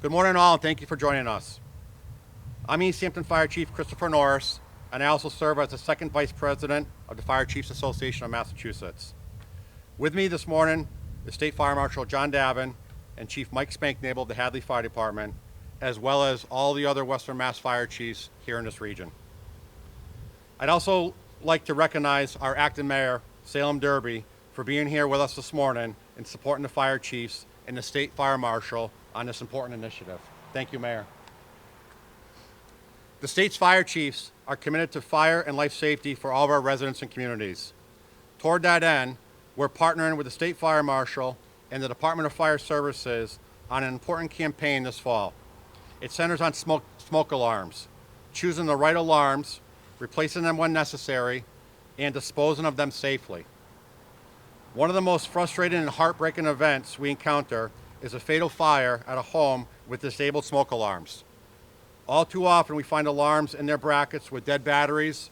Good morning, all, and thank you for joining us. I'm East Hampton Fire Chief Christopher Norris, and I also serve as the second Vice President of the Fire Chiefs Association of Massachusetts. With me this morning is State Fire Marshal John Davin and Chief Mike Spanknable of the Hadley Fire Department, as well as all the other Western Mass fire chiefs here in this region. I'd also like to recognize our acting mayor, Salem Derby, for being here with us this morning and supporting the fire chiefs and the State Fire Marshal on this important initiative. Thank you, Mayor. The state's fire chiefs are committed to fire and life safety for all of our residents and communities. Toward that end, we're partnering with the State Fire Marshal and the Department of Fire Services on an important campaign this fall. It centers on smoke alarms, choosing the right alarms, replacing them when necessary, and disposing of them safely. One of the most frustrating and heartbreaking events we encounter is a fatal fire at a home with disabled smoke alarms. All too often we find alarms in their brackets with dead batteries,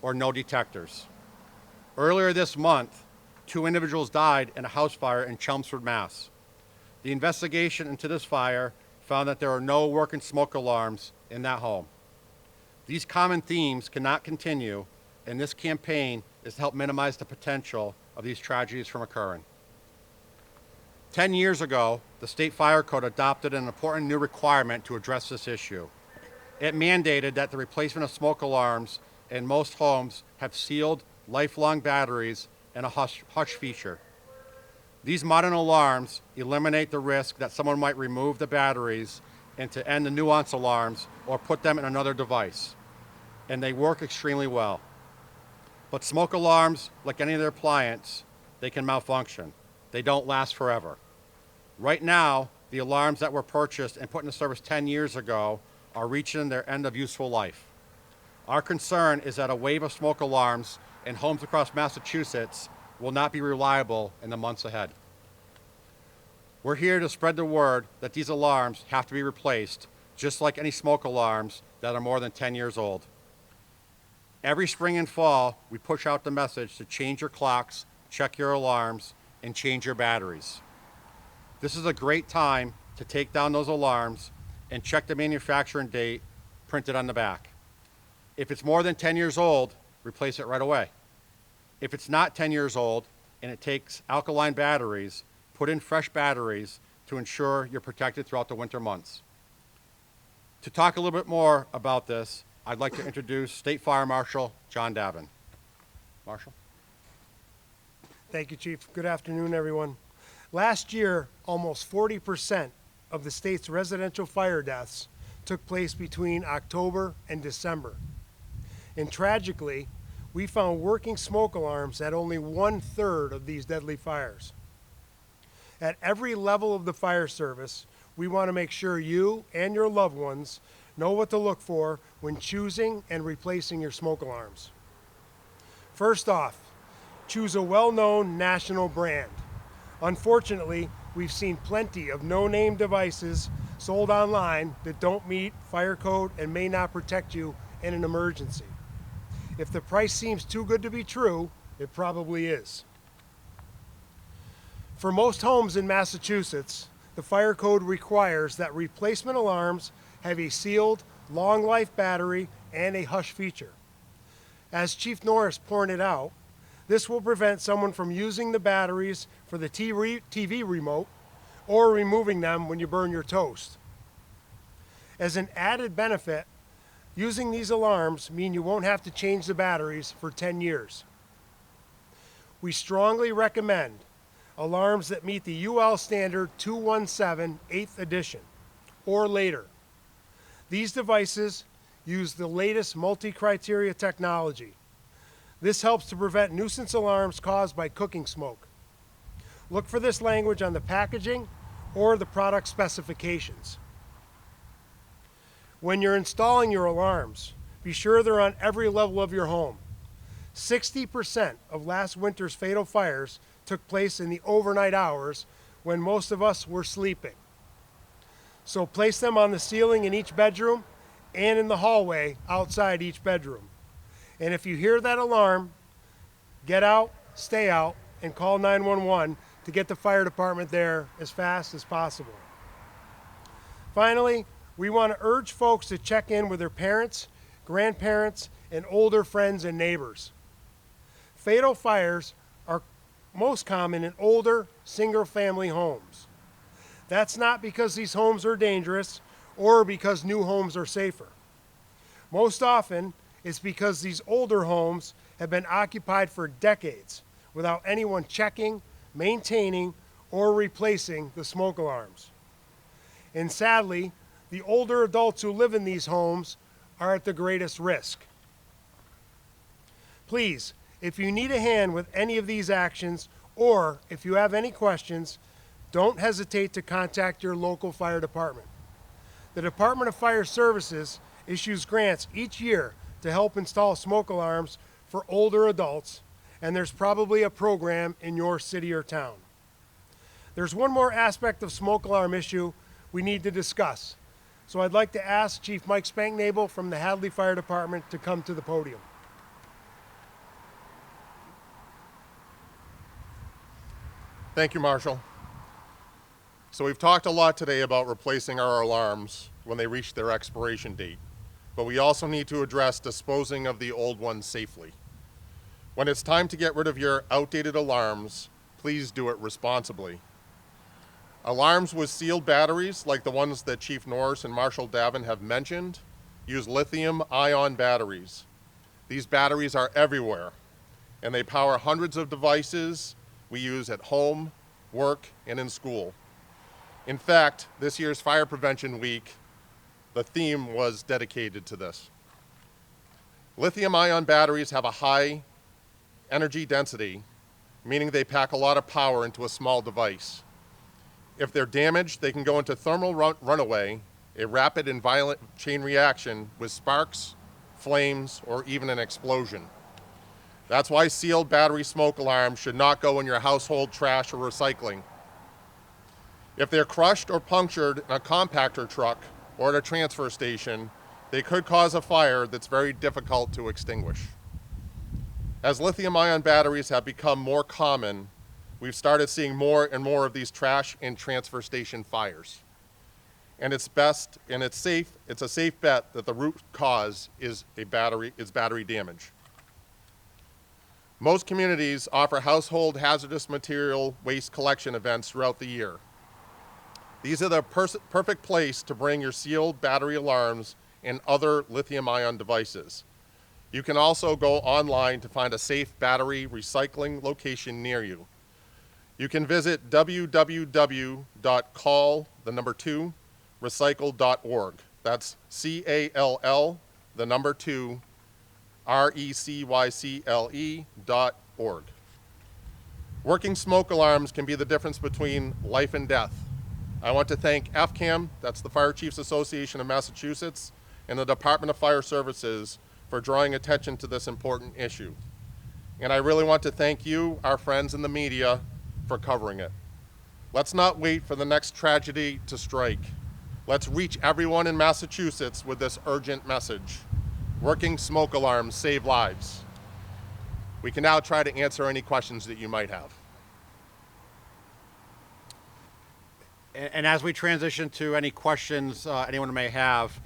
or no detectors. Earlier this month, 2 individuals died in a house fire in Chelmsford, Mass. The investigation into this fire found that there are no working smoke alarms in that home. These common themes cannot continue, and this campaign is to help minimize the potential of these tragedies from occurring. 10 years ago, the State Fire Code adopted an important new requirement to address this issue. It mandated that the replacement of smoke alarms in most homes have sealed, lifelong batteries and a hush feature. These modern alarms eliminate the risk that someone might remove the batteries and to end the nuance alarms or put them in another device, and they work extremely well. But smoke alarms, like any other appliance, they can malfunction. They don't last forever. Right now, the alarms that were purchased and put into service 10 years ago are reaching their end of useful life. Our concern is that a wave of smoke alarms in homes across Massachusetts will not be reliable in the months ahead. We're here to spread the word that these alarms have to be replaced, just like any smoke alarms that are more than 10 years old. Every spring and fall, we push out the message to change your clocks, check your alarms, and change your batteries. This is a great time to take down those alarms and check the manufacturing date printed on the back. If it's more than 10 years old, replace it right away. If it's not 10 years old and it takes alkaline batteries, put in fresh batteries to ensure you're protected throughout the winter months. To talk a little bit more about this, I'd like to introduce State Fire Marshal John Davin. Marshal. Thank you, Chief. Good afternoon, everyone. Last year, almost 40% of the state's residential fire deaths took place between October and December. And tragically, we found working smoke alarms at only 1/3 of these deadly fires. At every level of the fire service, we want to make sure you and your loved ones know what to look for when choosing and replacing your smoke alarms. First off, choose a well-known national brand. Unfortunately, we've seen plenty of no-name devices sold online that don't meet fire code and may not protect you in an emergency. If the price seems too good to be true, it probably is. For most homes in Massachusetts, the fire code requires that replacement alarms have a sealed, long-life battery and a hush feature. As Chief Norris pointed out, this will prevent someone from using the batteries for the TV remote or removing them when you burn your toast. As an added benefit, using these alarms mean you won't have to change the batteries for 10 years. We strongly recommend alarms that meet the UL standard 217 8th edition or later. These devices use the latest multi-criteria technology. This helps to prevent nuisance alarms caused by cooking smoke. Look for this language on the packaging or the product specifications. When you're installing your alarms, be sure they're on every level of your home. 60% of last winter's fatal fires took place in the overnight hours when most of us were sleeping. So place them on the ceiling in each bedroom and in the hallway outside each bedroom. And if you hear that alarm, get out, stay out, and call 911 to get the fire department there as fast as possible. Finally, we want to urge folks to check in with their parents, grandparents, and older friends and neighbors. Fatal fires are most common in older, single-family homes. That's not because these homes are dangerous or because new homes are safer. Most often, it's because these older homes have been occupied for decades without anyone checking, maintaining, or replacing the smoke alarms. And sadly, the older adults who live in these homes are at the greatest risk. Please, if you need a hand with any of these actions, or if you have any questions, don't hesitate to contact your local fire department. The Department of Fire Services issues grants each year to help install smoke alarms for older adults, and there's probably a program in your city or town. There's one more aspect of smoke alarm issue we need to discuss. So I'd like to ask Chief Mike Spanknebel from the Hadley Fire Department to come to the podium. Thank you, Marshall. So we've talked a lot today about replacing our alarms when they reach their expiration date, but we also need to address disposing of the old ones safely. When it's time to get rid of your outdated alarms, please do it responsibly. Alarms with sealed batteries, like the ones that Chief Norris and Marshall Davin have mentioned, use lithium-ion batteries. These batteries are everywhere, and they power hundreds of devices we use at home, work, and in school. In fact, this year's Fire Prevention Week, the theme was dedicated to this. Lithium-ion batteries have a high energy density, meaning they pack a lot of power into a small device. If they're damaged, they can go into thermal runaway, a rapid and violent chain reaction with sparks, flames, or even an explosion. That's why sealed battery smoke alarms should not go in your household trash or recycling. If they're crushed or punctured in a compactor truck or at a transfer station, they could cause a fire that's very difficult to extinguish. As lithium-ion batteries have become more common, we've started seeing more and more of these trash and transfer station fires. And it's a safe bet that the root cause is battery damage. Most communities offer household hazardous material waste collection events throughout the year. These are the perfect place to bring your sealed battery alarms and other lithium-ion devices. You can also go online to find a safe battery recycling location near you. You can visit www.call2recycle.org. That's CALL 2recycle.org. Working smoke alarms can be the difference between life and death. I want to thank FCAM, that's the Fire Chiefs Association of Massachusetts, and the Department of Fire Services for drawing attention to this important issue. And I really want to thank you, our friends in the media, for covering it. Let's not wait for the next tragedy to strike. Let's reach everyone in Massachusetts with this urgent message. Working smoke alarms save lives. We can now try to answer any questions that you might have. And as we transition to any questions anyone may have,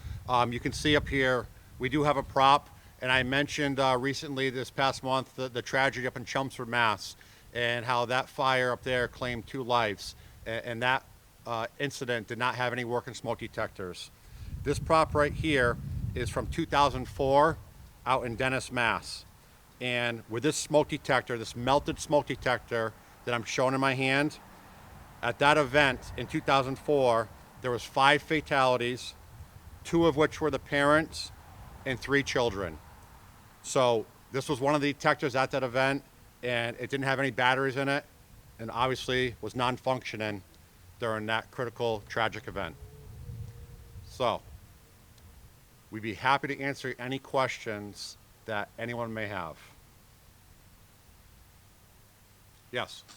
you can see up here, we do have a prop. And I mentioned recently this past month the tragedy up in Chelmsford, Mass, and how that fire up there claimed 2 lives. And that incident did not have any working smoke detectors. This prop right here is from 2004 out in Dennis, Mass. And with this smoke detector, this melted smoke detector that I'm showing in my hand, at that event in 2004, there was 5 fatalities, 2 of which were the parents and 3 children. So this was one of the detectors at that event, and it didn't have any batteries in it, and obviously was non-functioning during that critical, tragic event. So we'd be happy to answer any questions that anyone may have. Yes? So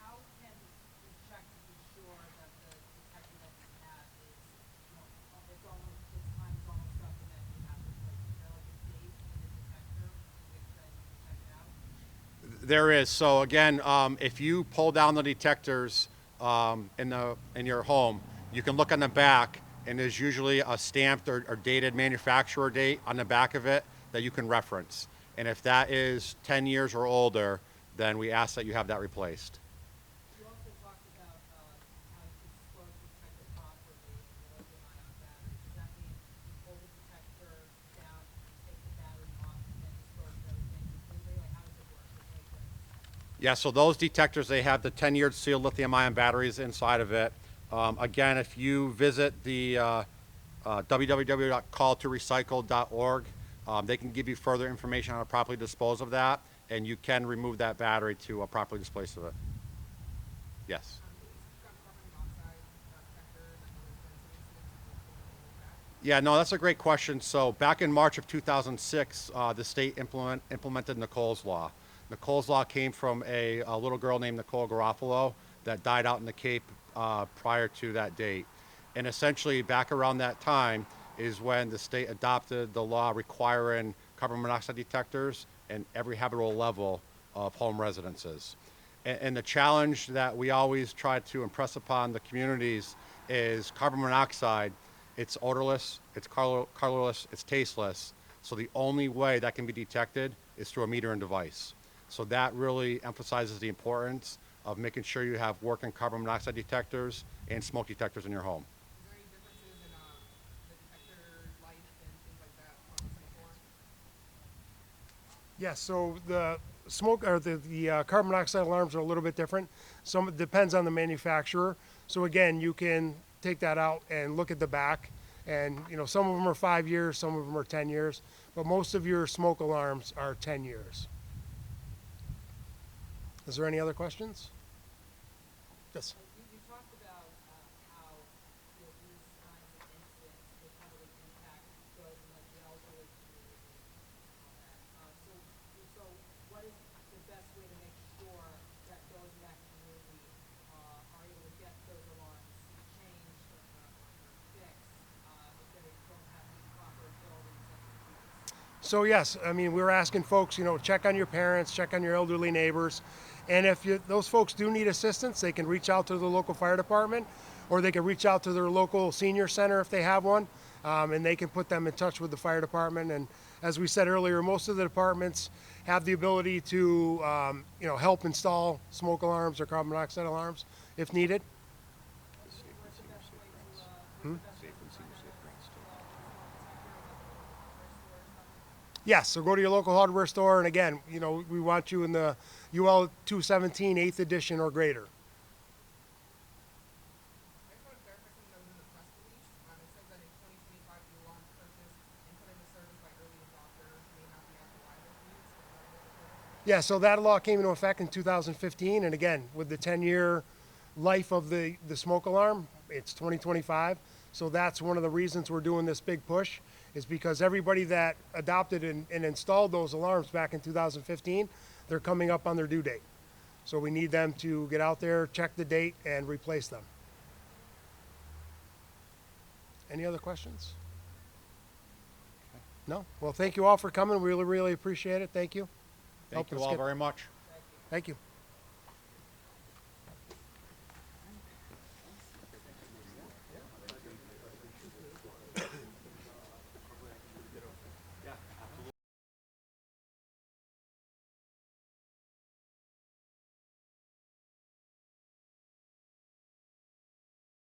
how can we check to be sure that the detector that we have is, it's time's almost up and then you have to replace it? Is there like a date for the detector which then you can check it out? There is. So again, if you pull down the detectors in your home, You can look on the back, and there's usually a stamped or dated manufacturer date on the back of it that you can reference. And if that is 10 years or older, then we ask that you have that replaced. You also talked about, how you could store and protect it properly with lithium-ion batteries. Does that mean you pull the detector down, you take the battery off, and then dispose of everything completely? Like, how does it work? Explain to us. Yeah, so those detectors, they have the 10-year sealed lithium-ion batteries inside of it. Again, if you visit the www.calltorecycle.org, they can give you further information on how to properly dispose of that, and you can remove that battery to properly dispose of it. Yes. Yeah, no, that's a great question. So back in March of 2006, the state implemented Nicole's Law. Nicole's Law came from a little girl named Nicole Garofalo that died out in the Cape prior to that date. And essentially, back around that time is when the state adopted the law requiring carbon monoxide detectors in every habitable level of home residences. And the challenge that we always try to impress upon the communities is carbon monoxide. It's odorless, it's colorless, it's tasteless. So the only way that can be detected is through a metering device. So that really emphasizes the importance of making sure you have working carbon monoxide detectors and smoke detectors in your home. Is there any differences in the detector life and things like that on the smoke alarm? Yes, so the smoke or the carbon monoxide alarms are a little bit different. Some it depends on the manufacturer. So again, you can take that out and look at the back, and some of them are 5 years, some of them are 10 years, but most of your smoke alarms are 10 years. Is there any other questions? Yes. You talked about, how, these kinds of incidents could heavily impact those in like the elderly community and all that. So what is the best way to make sure that those in that community, are able to get those alarms changed or fixed, if they don't have these proper buildings and these? So yes, I mean, we're asking folks, check on your parents, check on your elderly neighbors. And if those folks do need assistance, they can reach out to the local fire department, or they can reach out to their local senior center if they have one, and they can put them in touch with the fire department. And as we said earlier, most of the departments have the ability to, help install smoke alarms or carbon monoxide alarms if needed. Yes, so go to your local hardware store, and again, we want you in the UL 217 8th edition or greater. I just want to clarify something that was in the press release. It says that in 2025, the alarm purchased and put into service by early adopters may not be as reliable for use. Is that what it says? Yeah, so that law came into effect in 2015, and again, with the 10-year life of the smoke alarm, it's 2025. So that's one of the reasons we're doing this big push, is because everybody that adopted and installed those alarms back in 2015, they're coming up on their due date. So we need them to get out there, check the date, and replace them. Any other questions? No? Well, thank you all for coming. We really, really appreciate it. Thank you. Thank Help you us all get- very much. Thank you.